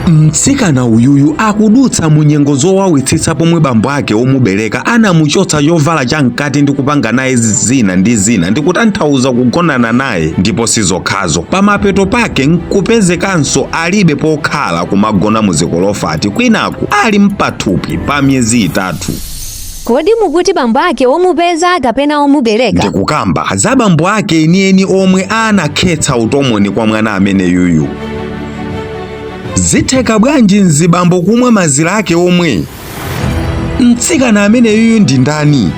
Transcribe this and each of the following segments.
Mtsikana uyuyu akudutsa munyengo zowawitsitsa pomwe bambo ake omubereka anamuchotsa yovala chamkati ndi kupanga naye zina ndi zina ndi kutanthauza kugonana naye, ndipo sizokhazo pamapeto pake nkupezekanso alibe pokhala kumagona muzikolofati kwinaku ali mpathupi pa miyezi 3. Kodi mukuti bambo ake omupeza kapena omubereka? Ndikukamba za bambo ake enieni omwe anakhetsa utomoni kwa mwana amene yuyu. Zitheka bwanji nzibambo kumwe mazira ake omwe? Mtsikana amene yuyu ndi ndani?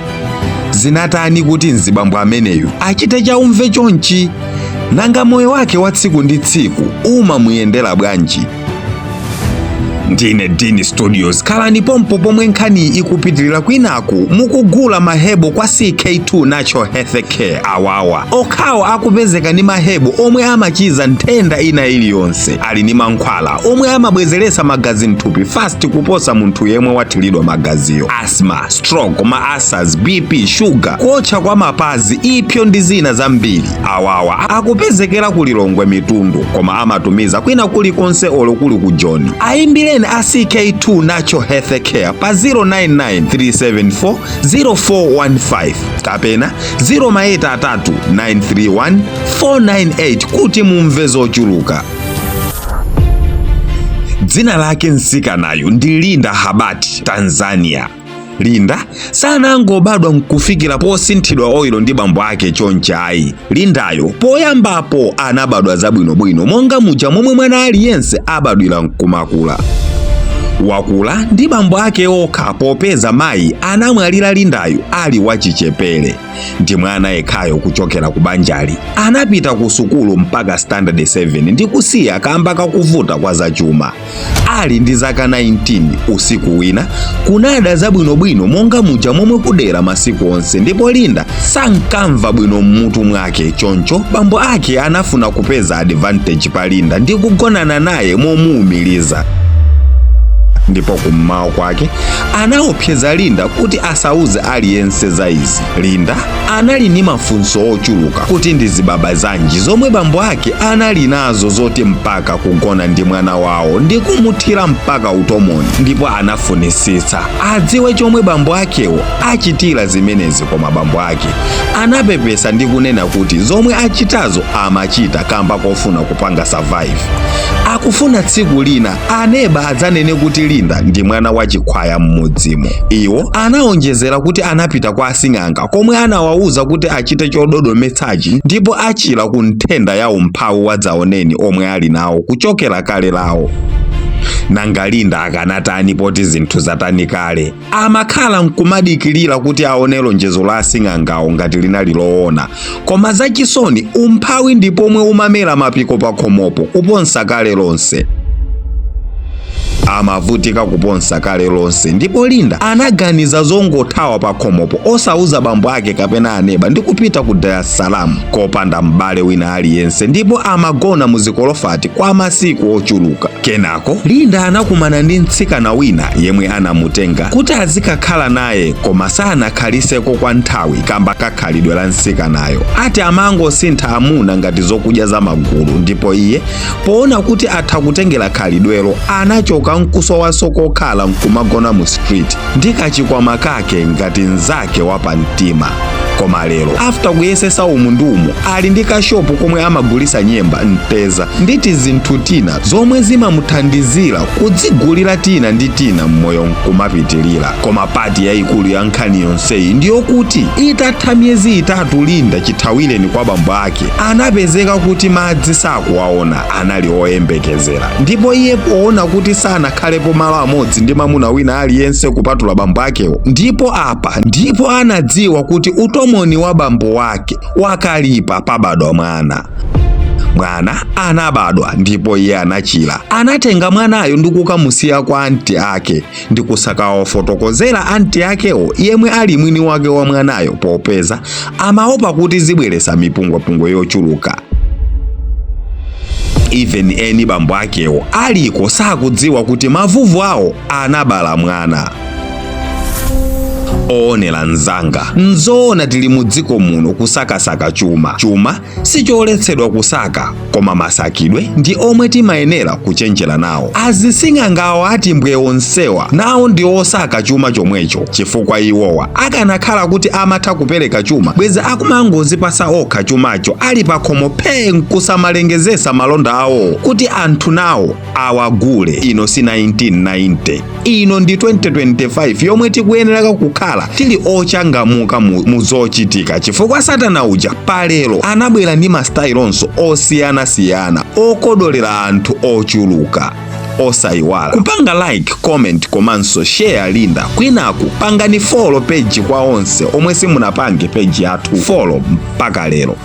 Zinatani kuti nzibambo ameneyu achite chaumve chonchi? Nanga moyo wake wa tsiku ndi tsiku umamuyendera bwanji? Ndine Dini Studios, khalani pompo pomwe nkhani ikupitirira kwinaku mukugula mahebo kwa CK2 Natural Health Care. Awawa okhawo akupezeka ndi mahebo omwe amachiza nthenda ina iliyonse. Ali ni mankhwala omwe amabwezeretsa magazi mthupi fast kuposa munthu yemwe wathiridwa magaziyo. Asthma, stroke, ulcers, BP, sugar, kotcha kwa mapazi, ipyo ndi zina zambiri. Awawa akupezekera kulilongwe mitundu, koma amatumiza kwina kulikonse olo kuli ku Joni. Ayimbireni a CK2 Natural Health Care pa 099 374 0415 kapena 083 931 498 kuti mumve zochuluka. Dzina lake mtsikanayu ndi Linda Habati, Tanzania. Linda sanangobadwa nkufikira posinthidwa oilo ndi bambo ake chonchayi. Lindayo poyambapo anabadwa zabwinobwino monga muja momwe mwana aliyense abadwira nkumakula. Wakula ndi bambo ake okha popeza mayi anamwalira Lindayo ali wachichepere. Ndi mwana yekhayo kuchokera ku banjali. Anapita ku sukulu mpaka standard 7 ndi kusiya kamba kakuvuta kwa zachuma. Ali ndi zaka 19 usiku wina kunada zabwinobwino monga muja momwe kudera masiku onse, ndipo Linda sankamva bwino mmutu mwake. Choncho bambo ake anafuna kupeza advantage pa Linda ndi kugonana naye momuumiliza. Ndipo kummawa kwake anaopseza Linda kuti asauze aliyense za izi. Linda anali ni mafunso ochuluka kuti ndi zibaba zanji zomwe bambo ake anali nazo zoti mpaka kugona ndi mwana wawo ndi kumuthira mpaka utomoni. Ndipo anafunisitsa adziwe chomwe bambo akewo achitira zimenezi, koma bambo ake anapepesa ndi kunena kuti zomwe achitazo amachita kamba kofuna kupanga survive. Akufuna tsiku lina aneba adzanene kuti Linda ndi mwana wa chikhwaya mmudzimo. Iwo anaonjezera kuti anapita kwa asing'anga komwe anawauza kuti achite chododometsachi ndipo achira ku nthenda ya umphawi wadzaoneni omwe ali nawo kuchokera kale lawo. Nanga Linda akanatani poti zinthu zatani kale? Amakhala nkumadikirira kuti aone lonjezo la asing'angawo ngati linali loona, koma zachisoni umphawi ndipo omwe umamera mapiko pa khomopo kuponsa kale lonse. Amavutika kuponsa kale lonse, ndipo Linda anaganiza zongothawa pa khomopo osauza bambo ake kapena aneba ndi kupita ku Dar es Salaam kopanda mbale wina aliyense, ndipo amagona muzikolofati kwa masiku ochuluka. Kenako Linda anakumana ndi mtsikana wina yemwe anamutenga kuti azikakhala naye, koma sanakhaliseko kwa nthawi kamba kakhalidwe la mtsikanayo. Ati amangosintha amuna ngati zokudya za magulu, ndipo iye poona kuti atha kutengera khalidwelo anachoka nkusowa sokokhala nkumagona mu street ndi kachikwama kake ngati nzake wapamtima. Koma lero after kuyesesa umu ndi umu ali ndi kashopu komwe amagulisa nyemba, mpeza nditi zinthu tina zomwe zimamuthandizira kudzigulira tina ndi tina mmoyo nkumapitilira. Koma pati yayikulu ya nkhani yonseyi ndiyokuti itatha miyezi 3 Linda chithawireni kwa bambo ake anapezeka kuti madzi sakuwaona, anali oyembekezera. Ndipo iye poona kuti sanakhalepo malo amodzi ndi mamuna wina aliyense kupatula bambo akewo, ndipo apa ndipo anadziwa kuti utomoni wa bambo wake wakalipa pabadwa mwana. Mwana anabadwa ndipo iye anachira. Anatenga mwanayo ndi kukamusiya kwa anti ake ndi kusakawafotokozera anti akewo yemwe ali mwini wake wa mwanayo, popeza amaopa kuti zibweresa mipungwapungwe yochuluka. Even eni bambo akewo aliko sakudziwa kuti mavuvu awo anabala mwana. Oonera nzanga, nzoona tili mu dziko muno kusakasaka chuma. Chuma sicholetsedwa kusaka, koma masakidwe ndi omwe timayenera kuchenjera nawo. Azising'angawo ati mbwe onsewa nawo ndi osaka chuma chomwecho, chifukwa iwowa akanakhala kuti amatha kupereka chuma bweza akumangozipasa okha chumacho ali pakhomo phe nkusamalengezesa malonda awo kuti anthu nawo awagule. Ino si 1990, ino ndi 2025 yomwe tikuyenera kukhala tili ochangamuka mu zochitika, chifukwa satana uja palero anabwera ndi mastayilonso osiyanasiyana okodolera anthu ochuluka. Osayiwala kupanga like, comment komanso share Linda. Kwinaku pangani follow page kwa onse omwe simunapange page yathu follow mpaka lero.